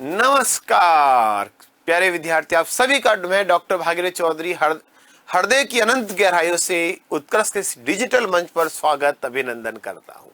नमस्कार प्यारे विद्यार्थी, आप सभी का मैं डॉक्टर भागीरथ चौधरी हृदय की अनंत गहराइयों से उत्कृष्ट इस डिजिटल मंच पर स्वागत अभिनंदन करता हूं।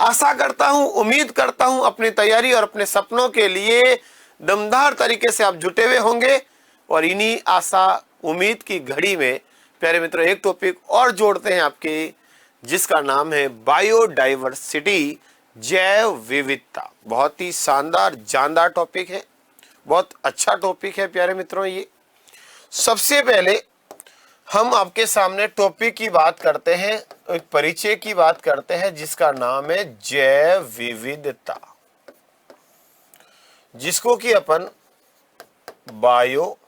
आशा करता हूं, उम्मीद करता हूं अपनी तैयारी और अपने सपनों के लिए दमदार तरीके से आप जुटे हुए होंगे। और इन्हीं आशा उम्मीद की घड़ी में प्यारे मित्रों एक टॉपिक और जोड़ते हैं आपके, जिसका नाम है बायोडाइवर्सिटी, जैव विविधता। बहुत ही शानदार जानदार टॉपिक है, बहुत अच्छा टॉपिक है प्यारे मित्रों। ये सबसे पहले हम आपके सामने टॉपिक की बात करते हैं, एक परिचय की बात करते हैं, जिसका नाम है जैव विविधता, जिसको कि अपन बायो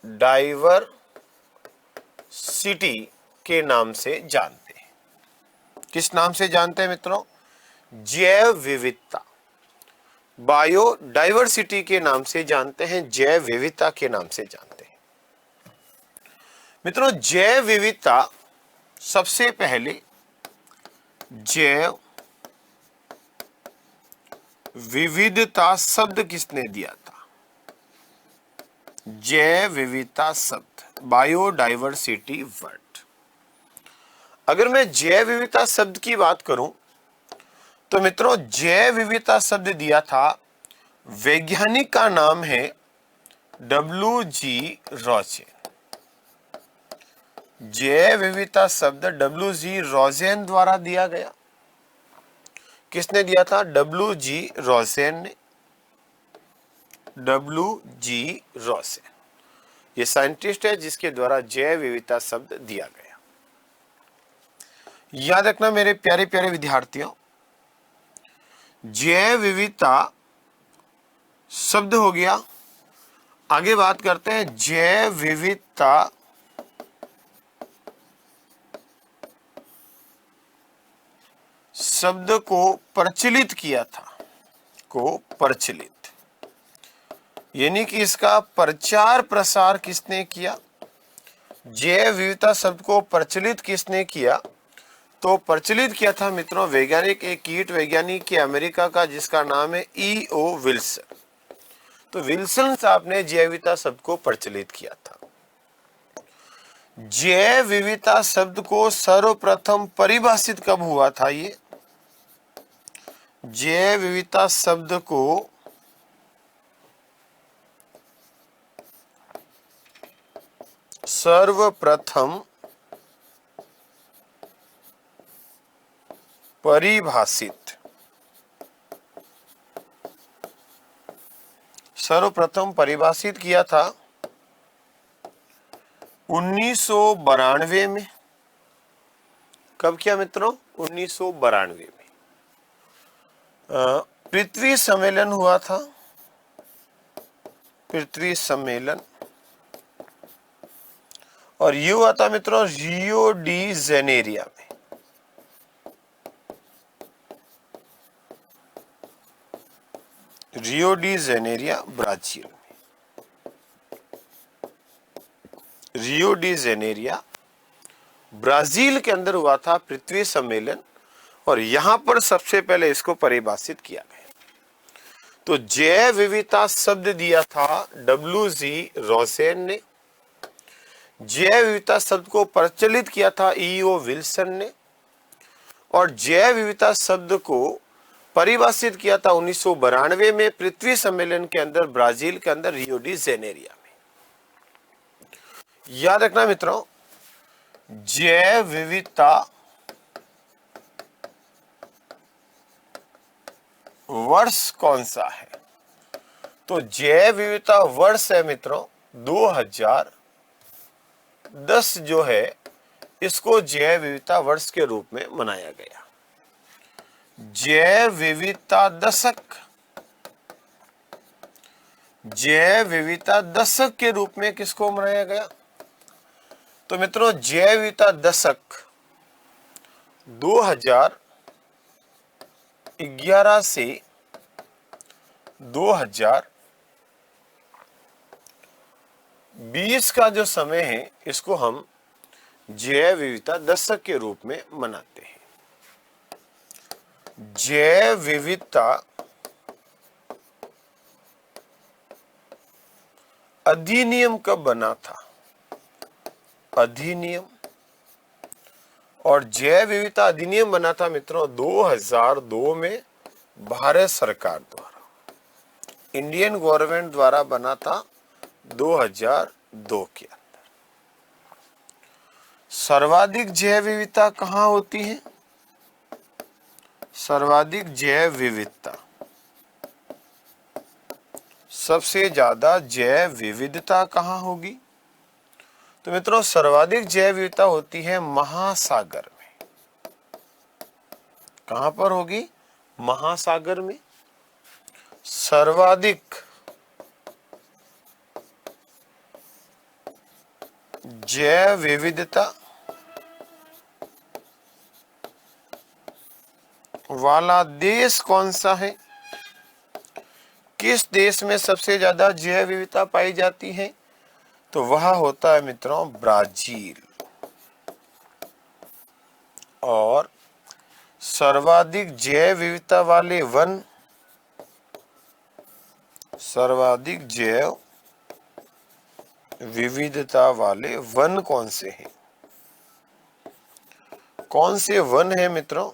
डाइवर्सिटी के नाम से जानते हैं। किस नाम से जानते हैं मित्रों? जैव विविधता। बायोडाइवर्सिटी के नाम से जानते हैं, जैव विविधता के नाम से जानते हैं। मित्रों, जैव विविधता, सबसे पहले जैव विविधता शब्द किसने दिया था? जैव विविधता शब्द, बायोडाइवर्सिटी वर्ड। अगर मैं जैव विविधता शब्द की बात करूं तो मित्रों, जैव विविधता शब्द दिया था, वैज्ञानिक का नाम है WG रोजेन। जैव विविधता शब्द WG रोजेन द्वारा दिया गया। किसने दिया था? WG रोजेन ने। WG रोजेन ये साइंटिस्ट है जिसके द्वारा जैव विविधता शब्द दिया गया। याद रखना मेरे प्यारे प्यारे विद्यार्थियों, जैव विविधता शब्द हो गया। आगे बात करते हैं, जैव विविधता शब्द को प्रचलित किया था, प्रचलित यानी कि इसका प्रचार प्रसार किसने किया? जैव विविधता शब्द को प्रचलित किसने किया? तो प्रचलित किया था मित्रों वैज्ञानिक, एक कीट वैज्ञानिक अमेरिका का, जिसका नाम है E.O. विल्सन। तो विल्सन साहब ने जैव विविधता शब्द को प्रचलित किया था। जैव विविधता शब्द को सर्वप्रथम परिभाषित कब हुआ था? ये जैव विविधता शब्द को सर्वप्रथम परिभाषित किया था 1992 में। कब किया मित्रों? 1992 में पृथ्वी सम्मेलन हुआ था। पृथ्वी सम्मेलन, और ये हुआ था मित्रों रियो डी जेनेरिया में। रियो डी जेनेरिया ब्राजील में। रियो डी जेनेरिया ब्राजील के अंदर हुआ था पृथ्वी सम्मेलन, और यहां पर सबसे पहले इसको परिभाषित किया गया। तो जैव विविधता शब्द दिया था WG रोजेन ने। जैव विविधता शब्द को प्रचलित किया था E.O. विल्सन ने, और जैव विविधता शब्द को परिभाषित किया था 1992 में पृथ्वी सम्मेलन के अंदर, ब्राजील के अंदर, रियो डी जेनेरिया में। याद रखना मित्रों, जैव विविधता वर्ष कौन सा है? तो जैव विविधता वर्ष है मित्रों 2010 जो है, इसको जैव विविधता वर्ष के रूप में मनाया गया। जैव विविधता दशक, जैव विविधता दशक के रूप में किसको मनाया गया? तो मित्रों, जैव विविधता दशक 2011 से 2020 का जो समय है, इसको हम जैव विविधता दशक के रूप में मनाते हैं। जैव विविधता अधिनियम कब बना था? अधिनियम, और जैव विविधता अधिनियम बना था मित्रों 2002 में भारत सरकार द्वारा, इंडियन गवर्नमेंट द्वारा बना था 2002 के अंदर। सर्वाधिक जैव विविधता कहाँ होती है? सर्वाधिक जैव विविधता, सबसे ज्यादा जैव विविधता कहाँ होगी? तो मित्रों सर्वाधिक जैव विविधता होती है महासागर में। कहां पर होगी? महासागर में। सर्वाधिक जैव विविधता वाला देश कौन सा है? किस देश में सबसे ज्यादा जैव विविधता पाई जाती है? तो वह होता है मित्रों ब्राजील। और सर्वाधिक जैव विविधता वाले वन, सर्वाधिक जैव विविधता वाले वन कौन से हैं? कौन से वन है मित्रों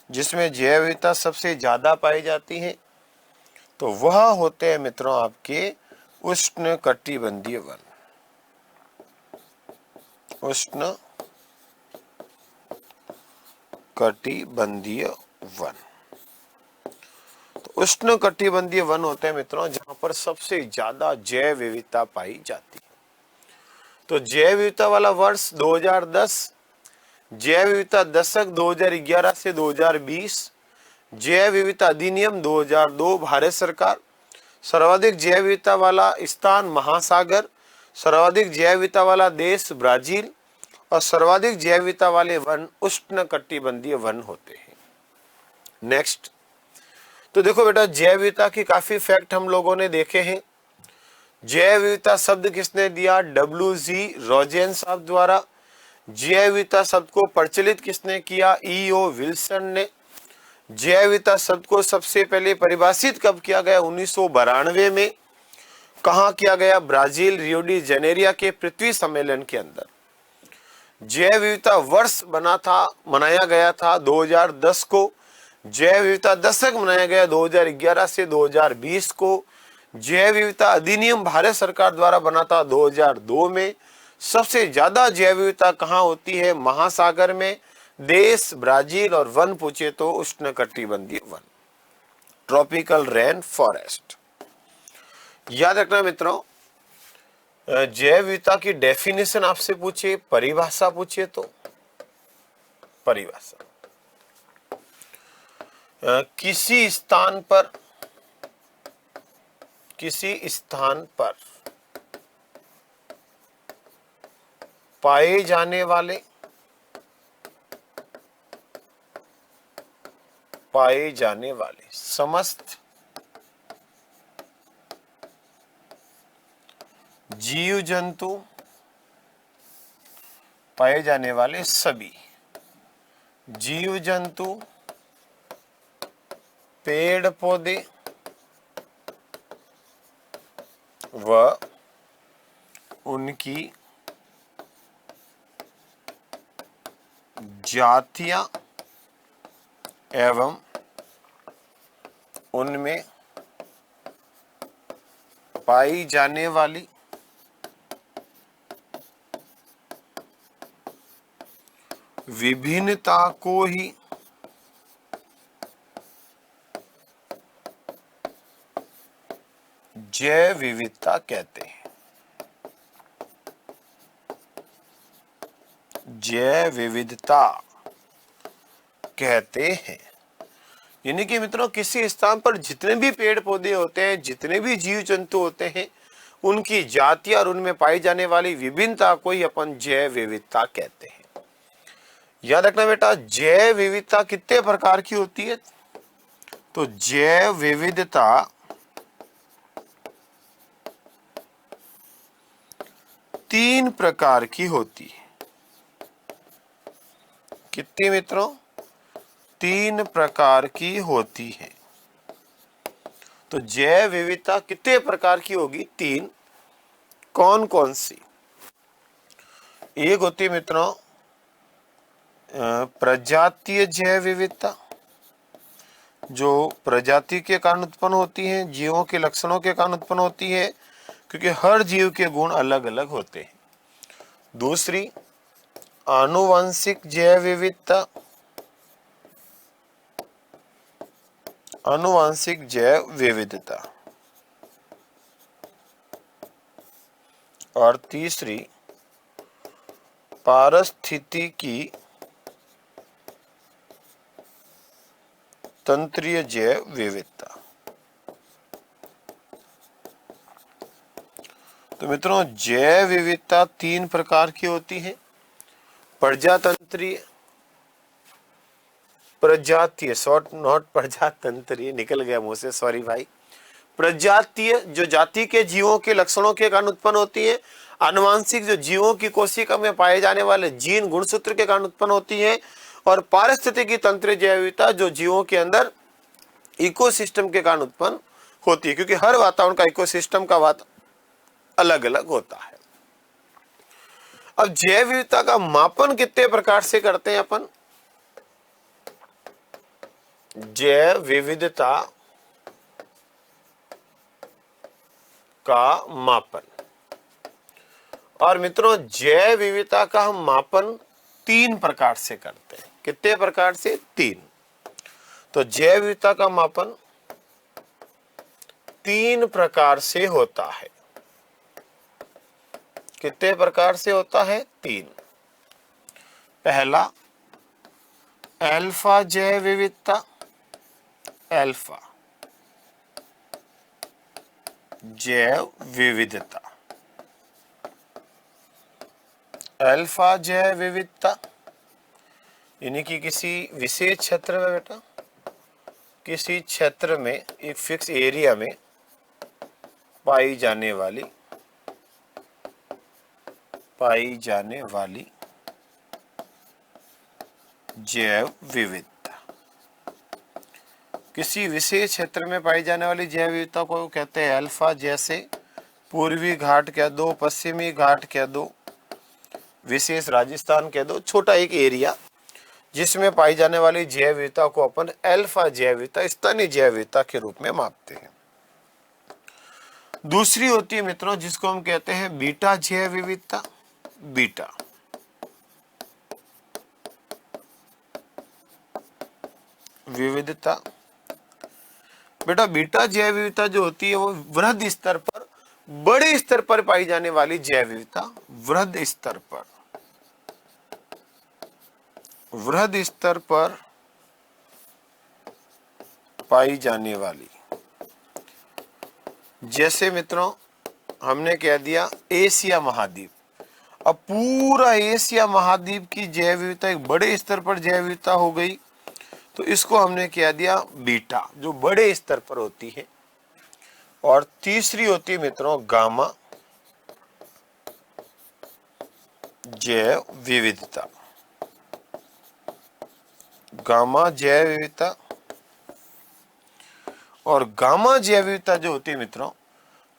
जिसमें जैव विविधता सबसे ज्यादा पाई जाती है? तो वह होते हैं मित्रों आपके उष्ण कटिबंधीय वन। उष्ण कटिबंधीय वन, तो उष्ण कटिबंधीय वन होते हैं मित्रों जहां पर सबसे ज्यादा जैव विविधता पाई जाती है। तो जैव विविधता वाला वर्ष 2010, जैव विविधता दशक 2011 से 2020, जैव विविधता अधिनियम 2002 भारत सरकार, सर्वाधिक जैव विविधता वाला स्थान महासागर, सर्वाधिक जैव विविधता वाला देश ब्राजील, और सर्वाधिक जैव विविधता वाले वन उष्ण कटिबंधीय वन होते हैं। नेक्स्ट, तो देखो बेटा जैव विविधता की काफी फैक्ट हम लोगों ने देखे हैं। जैव विविधता शब्द किसने दिया? WG रोजेन साहब द्वारा। जैव विविधता शब्द को प्रचलित किसने किया? EO विल्सन ने। जैव विविधता शब्द को सबसे पहले परिभाषित कब किया गया? 1992 में। कहा किया गया? ब्राजील रियो डी जेनेरिया के पृथ्वी सम्मेलन के अंदर। जैव विविधता वर्ष मनाया गया था 2010 को। जैव विविधता दशक मनाया गया 2011 से 2020 को। जैव विविधता अधिनियम भारत सरकार द्वारा बना था 2002 में। सबसे ज्यादा जैव विविधता कहाँ होती है? महासागर में। देश ब्राजील, और वन पूछे तो उष्ण कटिबंधीय वन, ट्रॉपिकल रेन फॉरेस्ट। याद रखना मित्रों, जैव विविधता की डेफिनेशन आपसे पूछे, परिभाषा पूछे तो परिभाषा किसी स्थान पर पाए जाने वाले समस्त जीव जंतु, पाए जाने वाले सभी जीव जंतु, पेड़ पौधे व उनकी जातियां एवं उनमें पाई जाने वाली विभिन्नता को ही जैव विविधता कहते हैं। जैव विविधता कहते हैं। यानी कि मित्रों किसी स्थान पर जितने भी पेड़ पौधे होते हैं, जितने भी जीव जंतु होते हैं, उनकी जाति और उनमें पाई जाने वाली विभिन्नता को ही अपन जैव विविधता कहते हैं। याद रखना बेटा, जैव विविधता कितने प्रकार की होती है? तो जैव विविधता 3 प्रकार की होती है। कितनी मित्रों? 3 प्रकार की होती है। तो जैव विविधता कितने प्रकार की होगी? 3। कौन कौन सी? एक होती है मित्रों प्रजातीय जैव विविधता, जो प्रजाति के कारण उत्पन्न होती है, जीवों के लक्षणों के कारण उत्पन्न होती है, क्योंकि हर जीव के गुण अलग अलग होते हैं। दूसरी आनुवंशिक जैव विविधता, आनुवंशिक जैव विविधता। और तीसरी पारिस्थितिकी तंत्रीय जैव विविधता। तो मित्रों जैव विविधता 3 प्रकार की होती है। प्रजातंत्रीय, प्रजातीय, शॉर्ट नॉट प्रजातंत्रीय, निकल गया मुंह से, सॉरी भाई। प्रजातीय जो जाति के जीवों के लक्षणों के कारण उत्पन्न होती है। आनुवंशिक जो जीवों की कोशिका में पाए जाने वाले जीन गुणसूत्र के कारण उत्पन्न होती है। और पारिस्थितिकी तंत्र जैव विविधता जो जीवों के अंदर इकोसिस्टम के कारण उत्पन्न होती है, क्योंकि हर वातावरण का इकोसिस्टम का वातावरण अलग अलग होता है। अब जैव विविधता का मापन कितने प्रकार से करते हैं अपन? जैव विविधता का मापन, और मित्रों जैव विविधता का हम मापन 3 प्रकार से करते हैं। कितने प्रकार से? 3। तो जैव विविधता का मापन 3 प्रकार से होता है। कितने प्रकार से होता है? 3। पहला अल्फा जैव विविधता, अल्फा जैव विविधता, अल्फा जैव विविधता यानी कि किसी विशेष क्षेत्र में बेटा, किसी क्षेत्र में एक फिक्स एरिया में पाई जाने वाली जैव विविधता, किसी विशेष क्षेत्र में पाई जाने वाली जैव विविधता को कहते हैं अल्फा। जैसे पूर्वी घाट कह दो, पश्चिमी घाट कह दो, विशेष राजस्थान कह दो, छोटा एक एरिया जिसमें पाई जाने वाली जैव विविधता को अपन अल्फा जैव विविधता, स्थानीय जैव विविधता के रूप में मापते हैं। दूसरी होती है मित्रों जिसको हम कहते हैं बीटा जैव विविधता, बीटा विविधता। बेटा बीटा जैव विविधता जो होती है वो वृहद स्तर पर, बड़े स्तर पर पाई जाने वाली जैव विविधता, वृहद स्तर पर, वृहद स्तर पर पाई जाने वाली। जैसे मित्रों हमने कह दिया एशिया महाद्वीप, अब पूरा एशिया महाद्वीप की जैव विविधता एक बड़े स्तर पर जैव विविधता हो गई, तो इसको हमने कह दिया बीटा, जो बड़े स्तर पर होती है। और तीसरी होती है मित्रों गामा जैव विविधता, गामा जैव विविधता। और गामा जैव विविधता जो होती है मित्रों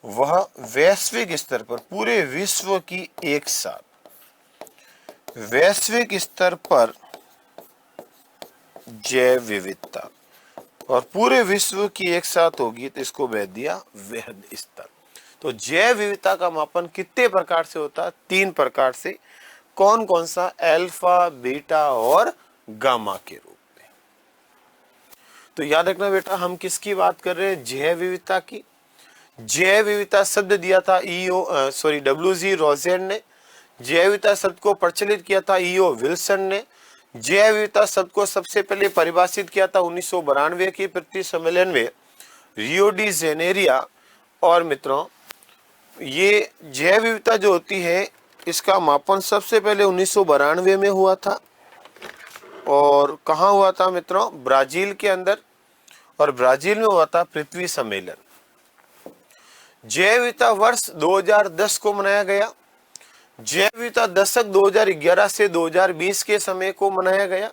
वह वैश्विक स्तर पर, पूरे विश्व की एक साथ, वैश्विक स्तर पर जैव विविधता, और पूरे विश्व की एक साथ होगी तो इसको कह दिया वृहद स्तर। तो जैव विविधता का मापन कितने प्रकार से होता है? 3 प्रकार से। कौन कौन सा? अल्फा, बीटा और गामा के रूप में। तो याद रखना बेटा हम किसकी बात कर रहे हैं? जैव विविधता की। जैव विविधता शब्द दिया था WG रोजेन ने। जैव विविधता शब्द को प्रचलित किया था E.O. विल्सन ने। जैव विविधता शब्द को सबसे पहले परिभाषित किया था 1992 की पृथ्वी सम्मेलन में रियो डी जेनेरिया। और मित्रों ये जैव विविधता जो होती है इसका मापन सबसे पहले 1992 में हुआ था। और कहाँ हुआ था मित्रों? ब्राजील के अंदर, और ब्राजील में हुआ था पृथ्वी सम्मेलन। जैव विविधता वर्ष 2010 को मनाया गया। जैव विविधता दशक 2011 से 2020 के समय को मनाया गया।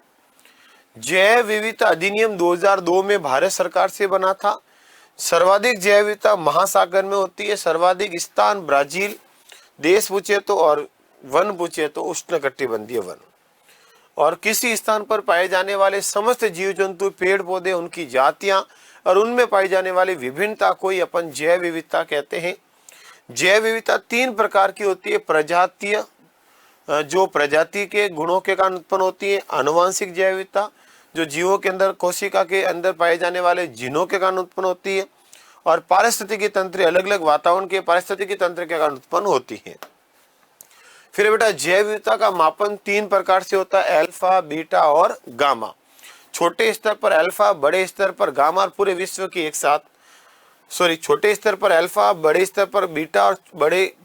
जैव विविधता अधिनियम 2002 में भारत सरकार से बना था। सर्वाधिक जैव विविधता महासागर में होती है। सर्वाधिक स्थान ब्राजील देश पूछे तो, और वन पूछे तो उष्णकटिबंधीय वन। और किसी स्थान पर पाए जाने वाले समस्त जीव जंतु, पेड़ पौधे, उनकी जातियां और उनमें पाई जाने वाली विभिन्नता को ही अपन जैव विविधता कहते हैं। जैव विविधता 3 प्रकार की होती है। प्रजातीय, जो प्रजाति के गुणों के कारण उत्पन्न होती है। आनुवंशिक जैव विविधता, जो जीवों के अंदर, कोशिका के अंदर पाए जाने वाले जीनों के कारण उत्पन्न होती है। और पारिस्थितिकी तंत्र, अलग अलग वातावरण के पारिस्थितिकी तंत्र के कारण उत्पन्न होती है। फिर बेटा जैव विविधता का मापन 3 प्रकार से होता है, अल्फा, बीटा और गामा। छोटे स्तर पर अल्फा, बड़े स्तर पर गामा, और पूरे विश्व की एक साथ, छोटे स्तर पर अल्फा, बड़े स्तर पर बीटा और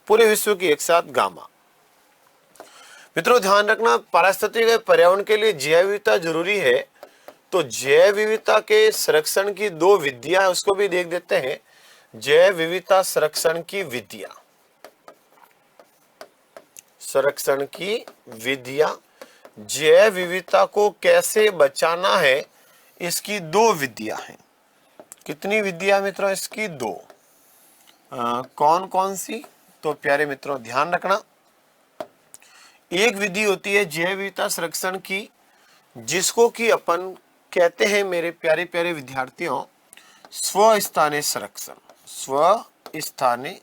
पूरे विश्व की एक साथ गामा। मित्रों ध्यान रखना, पारिस्थितिक पर्यावरण के लिए जैव विविधता जरूरी है। तो जैव विविधता के संरक्षण की 2 विधियां, उसको भी देख देते हैं। जैव विविधता संरक्षण की विधियां, जैव विविधता को कैसे बचाना है, इसकी 2 विधियां हैं। कितनी विधियां मित्रों? इसकी 2। कौन कौन सी? तो प्यारे मित्रों ध्यान रखना, एक विधि होती है जैव विविधता संरक्षण की, जिसको कि अपन कहते हैं मेरे प्यारे प्यारे विद्यार्थियों, स्वस्थानीय संरक्षण। स्वस्थानीय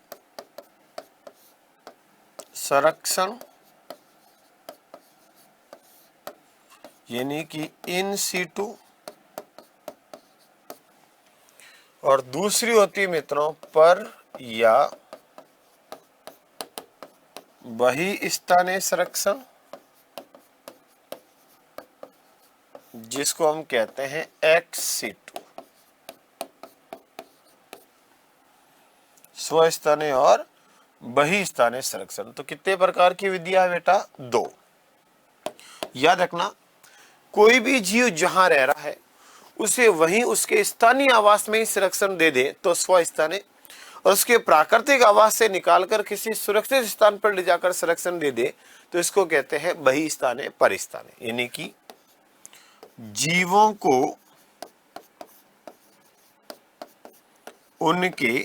संरक्षण यानी कि इन सीटू, और दूसरी होती है मित्रों पर या बहिस्थानीय संरक्षण, जिसको हम कहते हैं एक्स सीटू। स्वस्थानीय और बहिस्थानीय संरक्षण। तो कितने प्रकार की विधियां है बेटा? 2। याद रखना, कोई भी जीव जहां रह रहा है उसे वहीं उसके स्थानीय आवास में ही संरक्षण दे दे तो स्वस्थानीय, और उसके प्राकृतिक आवास से निकालकर किसी सुरक्षित स्थान पर ले जाकर संरक्षण दे दे तो इसको कहते हैं बहिस्थानीय परिस्थानीय। यानी कि जीवों को उनके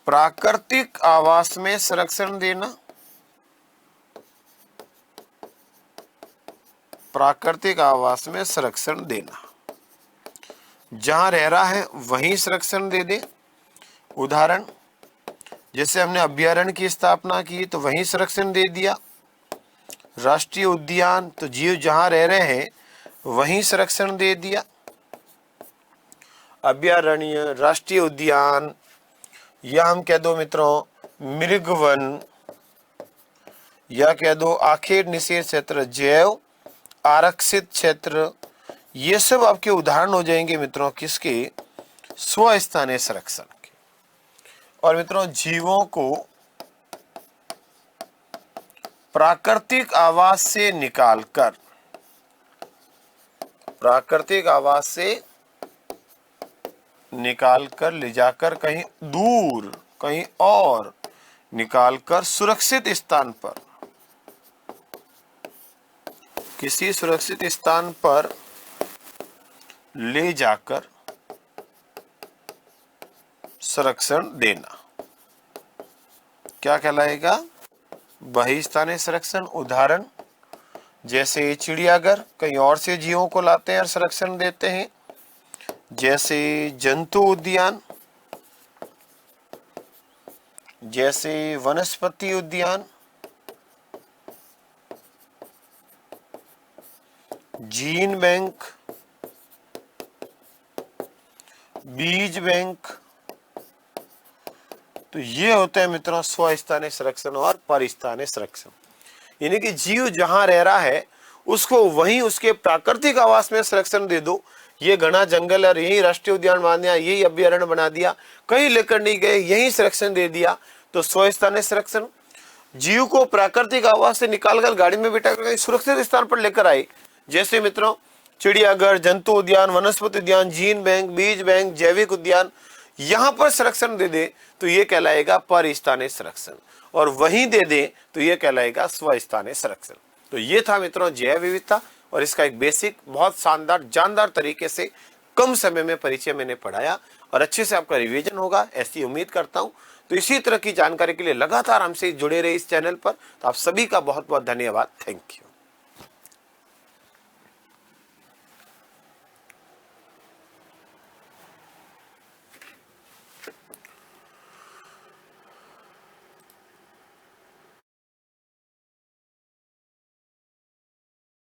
प्राकृतिक आवास में संरक्षण देना, प्राकृतिक आवास में संरक्षण देना, जहां रह रहा है वहीं संरक्षण दे दे। उदाहरण, जैसे हमने अभ्यारण्य की स्थापना की तो वहीं संरक्षण दे दिया। राष्ट्रीय उद्यान, तो जीव जहां रह रहे हैं वहीं संरक्षण दे दिया। अभ्यारण्य, राष्ट्रीय उद्यान, या हम कह दो मित्रों मृगवन, या कह दो आखेट निषेध क्षेत्र, जैव आरक्षित क्षेत्र, ये सब आपके उदाहरण हो जाएंगे मित्रों किसके? स्वस्थानीय संरक्षण के। और मित्रों जीवों को प्राकृतिक आवास से निकालकर, ले जाकर कहीं दूर, कहीं और निकालकर सुरक्षित स्थान पर, किसी सुरक्षित स्थान पर ले जाकर संरक्षण देना, क्या कहलाएगा? बहिस्थानीय संरक्षण। उदाहरण, जैसे चिड़ियाघर, कहीं और से जीवों को लाते हैं और संरक्षण देते हैं। जैसे जंतु उद्यान, जैसे वनस्पति उद्यान, जीन बैंक, बीज बैंक। तो ये होते हैं मित्रों स्वस्थानीय संरक्षण और परिस्थानीय संरक्षण। यानी कि जीव जहां रह रहा है उसको वहीं उसके प्राकृतिक आवास में संरक्षण दे दो। ये घना जंगल और यही राष्ट्रीय उद्यान बना दिया, यही अभ्यारण्य बना दिया, कहीं लेकर नहीं गए, यही संरक्षण दे दिया, तो स्वस्थानीय संरक्षण। जीव को प्राकृतिक आवास से निकालकर गाड़ी में बिठाकर सुरक्षित स्थान पर लेकर आए, जैसे मित्रों चिड़ियाघर, जंतु उद्यान, वनस्पति उद्यान, जीन बैंक, बीज बैंक, जैविक उद्यान, यहां पर संरक्षण दे दे तो ये कहलाएगा परिस्थानीय संरक्षण, और वहीं दे दे तो ये कहलाएगा स्वस्थानीय संरक्षण। तो ये था मित्रों जैव विविधता और इसका एक बेसिक बहुत शानदार जानदार तरीके से कम समय में परिचय मैंने पढ़ाया और अच्छे से आपका रिवीजन होगा ऐसी उम्मीद करता हूं। तो इसी तरह की जानकारी के लिए लगातार हमसे जुड़े रहे इस चैनल पर। तो आप सभी का बहुत बहुत धन्यवाद। Thank you.